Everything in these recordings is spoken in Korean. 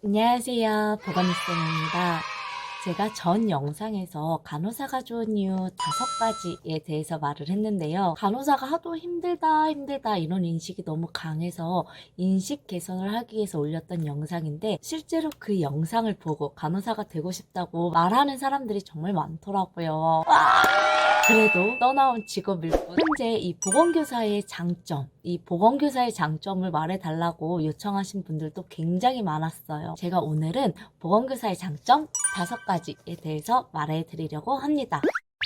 안녕하세요. 보건이쌤입니다. 제가 전 영상에서 간호사가 좋은 이유 5가지에 대해서 말을 했는데요. 간호사가 하도 힘들다 이런 인식이 너무 강해서 인식 개선을 하기 위해서 올렸던 영상인데, 실제로 그 영상을 보고 간호사가 되고 싶다고 말하는 사람들이 정말 많더라고요. 그래도 떠나온 직업일 뿐, 현재 이 보건교사의 장점, 이 보건교사의 장점을 말해달라고 요청하신 분들도 굉장히 많았어요. 제가 오늘은 보건교사의 장점 5가지에 대해서 말해드리려고 합니다.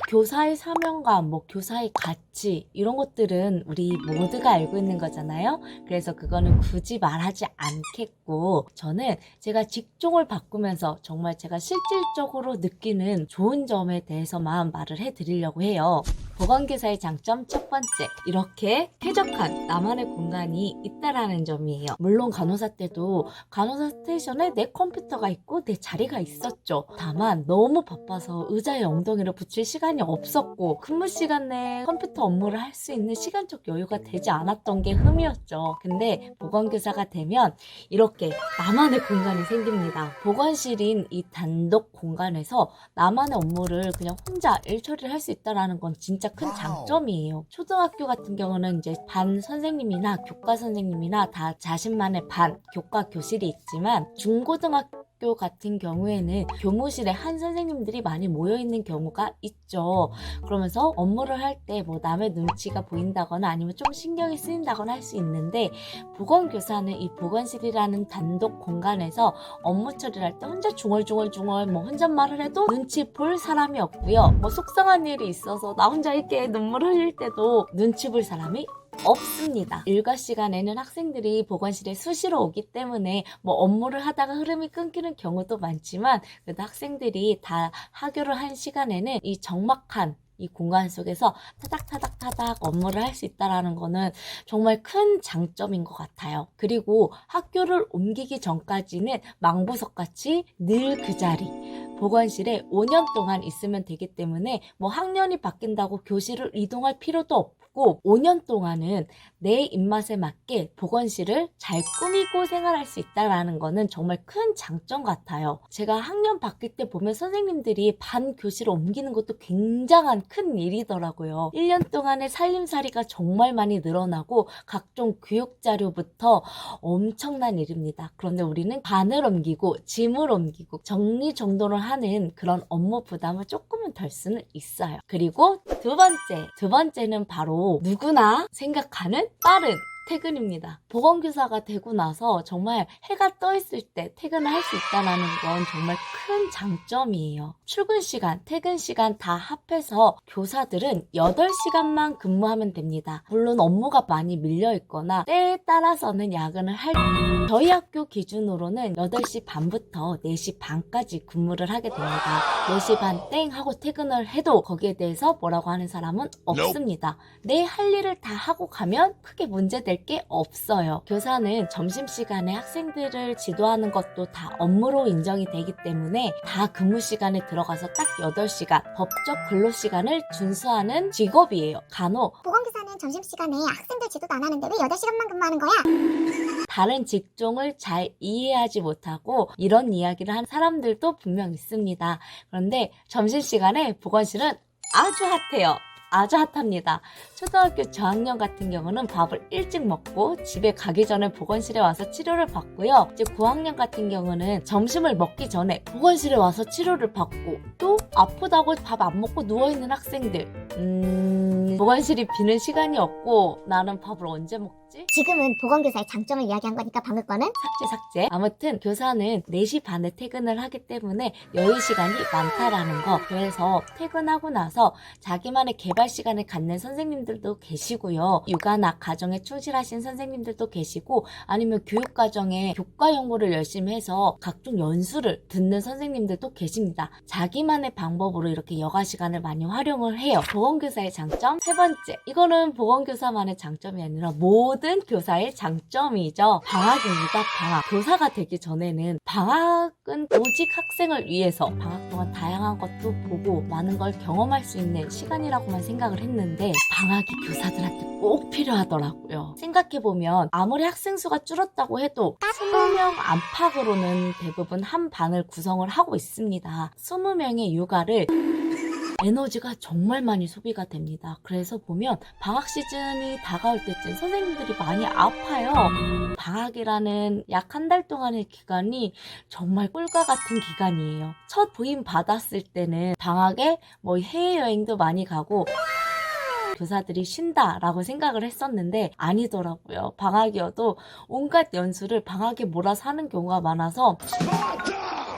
교사의 사명감, 교사의 가치, 이런 것들은 우리 모두가 알고 있는 거잖아요. 그래서 그거는 굳이 말하지 않겠고, 저는 제가 직종을 바꾸면서 정말 제가 실질적으로 느끼는 좋은 점에 대해서만 말을 해드리려고 해요. 보건교사의 장점 첫 번째, 이렇게 쾌적한 나만의 공간이 있다라는 점이에요. 물론 간호사 때도 간호사 스테이션에 내 컴퓨터가 있고 내 자리가 있었죠. 다만 너무 바빠서 의자에 엉덩이를 붙일 시간이 없었고, 근무 시간 내에 컴퓨터 업무를 할 수 있는 시간적 여유가 되지 않았던 게 흠이었죠. 근데 보건교사가 되면 이렇게 나만의 공간이 생깁니다. 보건실인 이 단독 공간에서 나만의 업무를 그냥 혼자 일 처리를 할 수 있다는 건 진짜 큰 장점이에요. 초등학교 같은 경우는 이제 반 선생님이나 교과 선생님이나 다 자신만의 반, 교과 교실이 있지만, 중고등학교 같은 경우에는 교무실에 한 선생님들이 많이 모여있는 경우가 있죠. 그러면서 업무를 할 때 남의 눈치가 보인다거나 아니면 좀 신경이 쓰인다거나 할 수 있는데, 보건교사는 이 보건실이라는 단독 공간에서 업무 처리를 할 때 혼자 중얼중얼 혼잣말을 해도 눈치 볼 사람이 없고요. 속상한 일이 있어서 나 혼자 이렇게 눈물 흘릴 때도 눈치 볼 사람이 없습니다. 일과 시간에는 학생들이 보건실에 수시로 오기 때문에 업무를 하다가 흐름이 끊기는 경우도 많지만, 그래도 학생들이 다 하교를 한 시간에는 이 적막한 이 공간 속에서 타닥타닥 업무를 할 수 있다는 거는 정말 큰 장점인 것 같아요. 그리고 학교를 옮기기 전까지는 망부석같이 늘 그 자리, 보건실에 5년 동안 있으면 되기 때문에 학년이 바뀐다고 교실을 이동할 필요도 없고, 5년 동안은 내 입맛에 맞게 보건실을 잘 꾸미고 생활할 수 있다는 거는 정말 큰 장점 같아요. 제가 학년 바뀔 때 보면 선생님들이 반 교실을 옮기는 것도 굉장한 큰 일이더라고요. 1년 동안의 살림살이가 정말 많이 늘어나고 각종 교육 자료부터 엄청난 일입니다. 그런데 우리는 반을 옮기고 짐을 옮기고 정리정돈을 하는 그런 업무 부담을 조금은 덜 수는 있어요. 그리고 두 번째는 바로 누구나 생각하는 빠른 퇴근입니다. 보건교사가 되고 나서 정말 해가 떠 있을 때 퇴근을 할 수 있다는 건 정말 큰 장점이에요. 출근 시간, 퇴근 시간 다 합해서 교사들은 8시간만 근무하면 됩니다. 물론 업무가 많이 밀려 있거나 때에 따라서는 야근을 저희 학교 기준으로는 8시 반부터 4시 반까지 근무를 하게 됩니다. 4시 반 땡 하고 퇴근을 해도 거기에 대해서 뭐라고 하는 사람은 없습니다. 내 할 일을 다 하고 가면 크게 문제될 게 없어요. 교사는 점심시간에 학생들을 지도하는 것도 다 업무로 인정이 되기 때문에 다 근무 시간에 들어가서 딱 8시간 법적 근로시간을 준수하는 직업이에요. 간혹 보건교사는 점심시간에 학생들 지도도 안 하는데 왜 8시간만 근무하는 거야? 다른 직종을 잘 이해하지 못하고 이런 이야기를 하는 사람들도 분명 있습니다. 그런데 점심시간에 보건실은 아주 핫해요. 아주 핫합니다. 초등학교 저학년 같은 경우는 밥을 일찍 먹고 집에 가기 전에 보건실에 와서 치료를 받고요. 이제 고학년 같은 경우는 점심을 먹기 전에 보건실에 와서 치료를 받고, 또 아프다고 밥 안 먹고 누워있는 학생들, 보건실이 비는 시간이 없고 나는 밥을 언제 먹지? 지금은 보건교사의 장점을 이야기한 거니까 방금 거는 삭제. 아무튼 교사는 4시 반에 퇴근을 하기 때문에 여유 시간이 많다라는 거. 그래서 퇴근하고 나서 자기만의 개발 시간을 갖는 선생님들도 계시고요. 육아나 가정에 충실하신 선생님들도 계시고, 아니면 교육과정에 교과 연구를 열심히 해서 각종 연수를 듣는 선생님들도 계십니다. 자기만의 방법으로 이렇게 여가 시간을 많이 활용을 해요. 보건교사의 장점 세 번째. 이거는 보건교사만의 장점이 아니라 모든 모든 교사의 장점이죠. 방학입니다. 방학. 교사가 되기 전에는 방학은 오직 학생을 위해서 방학 동안 다양한 것도 보고 많은 걸 경험할 수 있는 시간이라고만 생각을 했는데 방학이 교사들한테 꼭 필요하더라고요. 생각해보면 아무리 학생 수가 줄었다고 해도 20명 안팎으로는 대부분 한 반을 구성을 하고 있습니다. 20명의 육아를 에너지가 정말 많이 소비가 됩니다. 그래서 보면 방학 시즌이 다가올 때쯤 선생님들이 많이 아파요. 방학이라는 약 한 달 동안의 기간이 정말 꿀과 같은 기간이에요. 첫 부임 받았을 때는 방학에 뭐 해외여행도 많이 가고 교사들이 쉰다라고 생각을 했었는데 아니더라고요. 방학이어도 온갖 연수를 방학에 몰아서 하는 경우가 많아서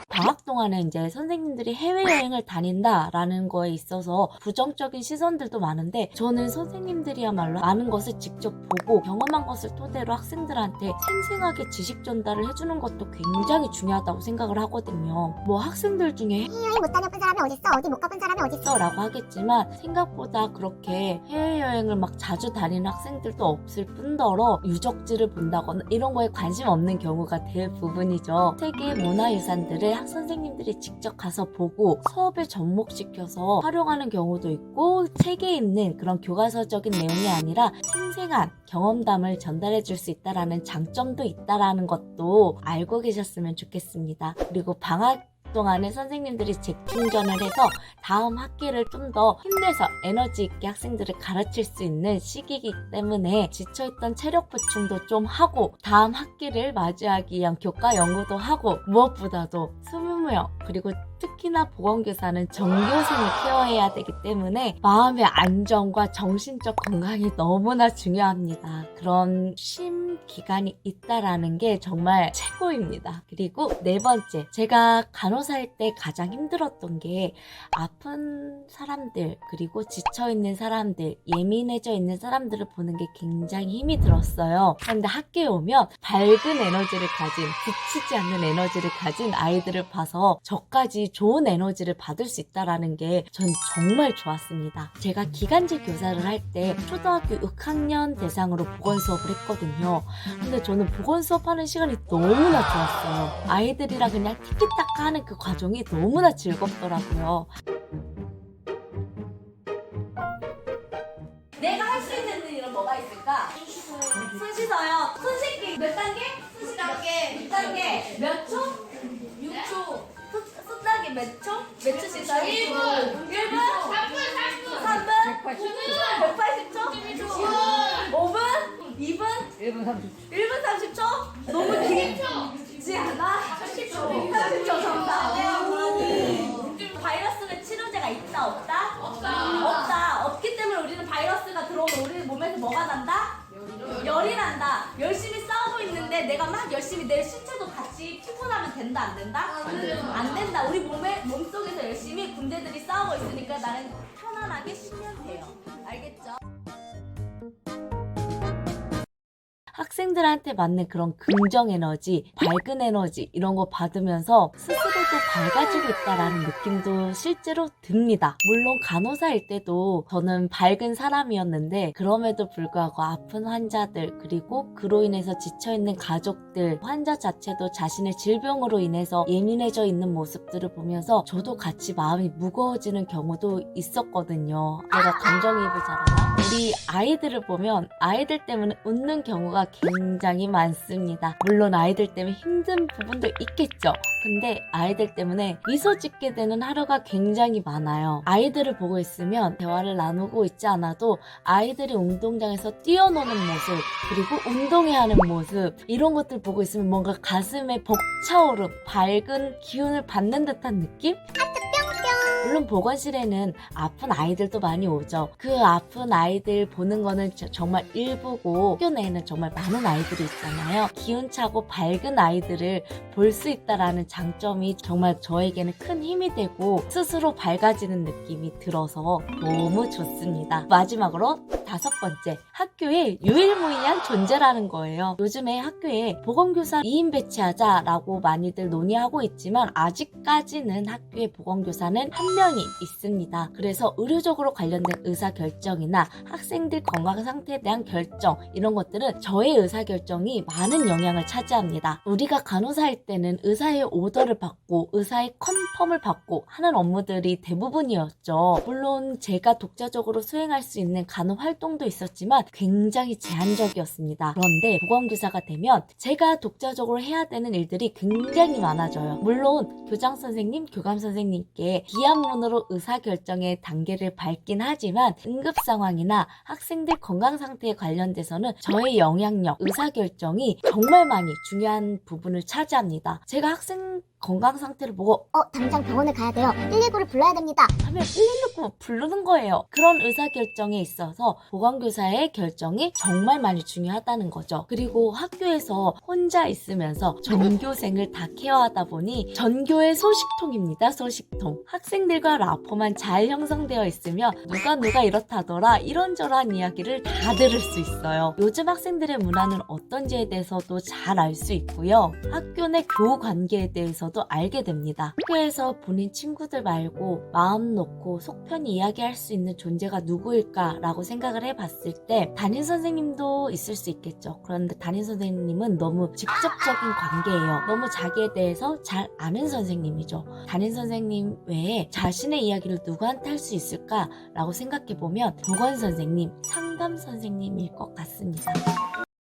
방학 동안에 이제 선생님들이 해외여행을 다닌다라는 거에 있어서 부정적인 시선들도 많은데 저는 선생님들이야말로 많은 것을 직접 보고 경험한 것을 토대로 학생들한테 생생하게 지식 전달을 해주는 것도 굉장히 중요하다고 생각을 하거든요. 뭐 학생들 중에 해외여행 못 다녀본 사람이 어딨어? 어디 못 가본 사람이 어딨어? 라고 하겠지만 생각보다 그렇게 해외여행을 막 자주 다니는 학생들도 없을 뿐더러 유적지를 본다거나 이런 거에 관심 없는 경우가 대부분이죠. 세계 문화유산들을 선생님들이 직접 가서 보고 수업에 접목시켜서 활용하는 경우도 있고 책에 있는 그런 교과서적인 내용이 아니라 생생한 경험담을 전달해 줄 수 있다라는 장점도 있다라는 것도 알고 계셨으면 좋겠습니다. 그리고 방학 동안에 선생님들이 재충전을 해서 다음 학기를 좀 더 힘내서 에너지 있게 학생들을 가르칠 수 있는 시기이기 때문에 지쳐있던 체력 보충도 좀 하고 다음 학기를 맞이하기 위한 교과 연구도 하고 무엇보다도 20명 그리고 특히나 보건교사는 전교생을 케어해야 되기 때문에 마음의 안정과 정신적 건강이 너무나 중요합니다. 그런 쉼 기간이 있다라는 게 정말 최고입니다. 그리고 네 번째, 제가 간호사일 때 가장 힘들었던 게 아픈 사람들 그리고 지쳐있는 사람들, 예민해져 있는 사람들을 보는 게 굉장히 힘이 들었어요. 그런데 학교에 오면 밝은 에너지를 가진, 지치지 않는 에너지를 가진 아이들을 봐서 저까지 좋은 에너지를 받을 수 있다는 게 전 정말 좋았습니다. 제가 기간제 교사를 할 때 초등학교 6학년 대상으로 보건 수업을 했거든요. 근데 저는 보건 수업하는 시간이 너무나 좋았어요. 아이들이랑 그냥 티키타카 하는 그 과정이 너무나 즐겁더라고요. 내가 할 수 있는 일은 뭐가 있을까? 손 씻어요. 손 씻기 몇 단계? 손 씻기 몇 개? 2단계. 몇 초? 6초. 손 닦기 몇 초? 몇 초 씻어요? 1분. 1분? 3분? 180초? 5분? 2분? 1분 30초. 1분 30초? 너무 길지 않아? 30초. 30초 정답. 바이러스는 치료제가 있다 없다? 없다. 없기 때문에 우리는 바이러스가 들어오면 우리 몸에서 뭐가 난다? 열이 난다. 열심히 싸우고 있는데 내가 막 열심히 내 신체도 같이 피곤하면 된다 안 된다? 안 된다. 우리 몸속에서 열심히 군대들이 싸우고 있으니까 나는 편안하게 쉬면 돼요. 알겠죠? 학생들한테 맞는 그런 긍정 에너지, 밝은 에너지 이런 거 받으면서 스스로도 밝아지고 있다라는 느낌도 실제로 듭니다. 물론 간호사일 때도 저는 밝은 사람이었는데 그럼에도 불구하고 아픈 환자들 그리고 그로 인해서 지쳐있는 가족들, 환자 자체도 자신의 질병으로 인해서 예민해져 있는 모습들을 보면서 저도 같이 마음이 무거워지는 경우도 있었거든요. 내가 감정이입을 잘하나? 우리 아이들을 보면 아이들 때문에 웃는 경우가 굉장히 많습니다. 물론 아이들 때문에 힘든 부분도 있겠죠. 근데 아이들 때문에 미소 짓게 되는 하루가 굉장히 많아요. 아이들을 보고 있으면 대화를 나누고 있지 않아도 아이들이 운동장에서 뛰어노는 모습 그리고 운동해야 하는 모습 이런 것들 보고 있으면 뭔가 가슴에 벅차오름 밝은 기운을 받는 듯한 느낌? 물론 보건실에는 아픈 아이들도 많이 오죠. 그 아픈 아이들 보는 거는 정말 일부고 학교 내에는 정말 많은 아이들이 있잖아요. 기운차고 밝은 아이들을 볼 수 있다라는 장점이 정말 저에게는 큰 힘이 되고 스스로 밝아지는 느낌이 들어서 너무 좋습니다. 마지막으로 5번째, 학교에 유일무이한 존재라는 거예요. 요즘에 학교에 보건교사 2인 배치하자라고 많이들 논의하고 있지만 아직까지는 학교에 보건교사는 한 명이 있습니다. 그래서 의료적으로 관련된 의사결정이나 학생들 건강 상태에 대한 결정, 이런 것들은 저의 의사결정이 많은 영향을 차지합니다. 우리가 간호사일 때는 의사의 오더를 받고 의사의 컨펌을 받고 하는 업무들이 대부분이었죠. 물론 제가 독자적으로 수행할 수 있는 간호 활동도 있었지만 굉장히 제한적이었습니다. 그런데 보건교사가 되면 제가 독자적으로 해야 되는 일들이 굉장히 많아져요. 물론 교장 선생님, 교감 선생님께 기한문으로 의사결정의 단계를 밟긴 하지만 응급 상황이나 학생들 건강 상태에 관련돼서는 저의 영향력, 의사결정이 정말 많이 중요한 부분을 차지합니다. 제가 학생 건강 상태를 보고 당장 병원을 가야 돼요. 119를 불러야 됩니다. 하면 119 부르는 거예요. 그런 의사결정에 있어서 보건교사의 결정이 정말 많이 중요하다는 거죠. 그리고 학교에서 혼자 있으면서 전교생을 다 케어하다 보니 전교의 소식통입니다. 소식통. 학생들과 라포만 잘 형성되어 있으면 누가 이렇다더라 이런저런 이야기를 다 들을 수 있어요. 요즘 학생들의 문화는 어떤지에 대해서도 잘 알 수 있고요. 학교 내 교우 관계에 대해서도 알게 됩니다. 학교에서 본인 친구들 말고 마음 놓고 속 편히 이야기할 수 있는 존재가 누구일까라고 생각을 해봤을 때 담임 선생님도 있을 수 있겠죠. 그런데 담임 선생님은 너무 직접적인 관계예요. 너무 자기에 대해서 잘 아는 선생님이죠. 담임 선생님 외에 자신의 이야기를 누구한테 할 수 있을까라고 생각해보면 보건 선생님, 상담 선생님일 것 같습니다.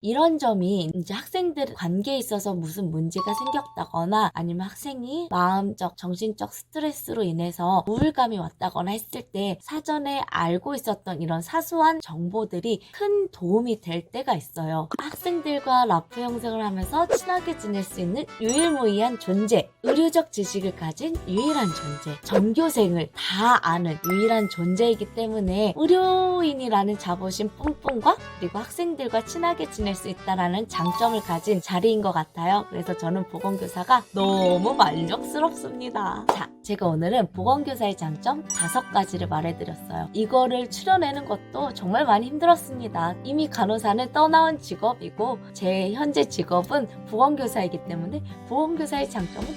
이런 점이 이제 학생들 관계에 있어서 무슨 문제가 생겼다거나 아니면 학생이 마음적, 정신적 스트레스로 인해서 우울감이 왔다거나 했을 때 사전에 알고 있었던 이런 사소한 정보들이 큰 도움이 될 때가 있어요. 학생들과 라포 형성을 하면서 친하게 지낼 수 있는 유일무이한 존재, 의료적 지식을 가진 유일한 존재, 전교생을 다 아는 유일한 존재이기 때문에 의료인이라는 자부심 뿜뿜과 그리고 학생들과 친하게 지낼 수 있다라는 장점을 가진 자리인 것 같아요. 그래서 저는 보건교사가 너무 만족스럽습니다. 자, 제가 오늘은 보건교사의 장점 5가지를 말해드렸어요. 이거를 추려내는 것도 정말 많이 힘들었습니다. 이미 간호사는 떠나온 직업이고 제 현재 직업은 보건교사이기 때문에 보건교사의 장점은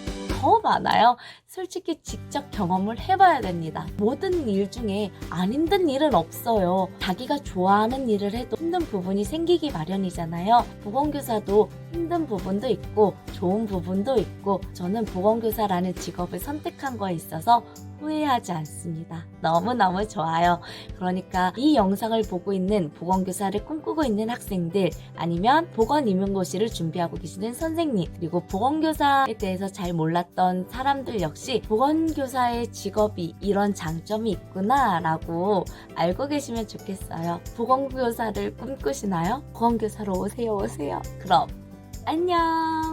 더 많아요. 솔직히 직접 경험을 해봐야 됩니다. 모든 일 중에 안 힘든 일은 없어요. 자기가 좋아하는 일을 해도 힘든 부분이 생기기 마련이잖아요. 보건교사도 힘든 부분도 있고 좋은 부분도 있고 저는 보건교사라는 직업을 선택한 거에 있어서 후회하지 않습니다. 너무너무 좋아요. 그러니까 이 영상을 보고 있는 보건교사를 꿈꾸고 있는 학생들 아니면 보건임용고시를 준비하고 계시는 선생님 그리고 보건교사에 대해서 잘 몰랐던 사람들 역시 보건교사의 직업이 이런 장점이 있구나 라고 알고 계시면 좋겠어요. 보건교사를 꿈꾸시나요? 보건교사로 오세요. 그럼 안녕.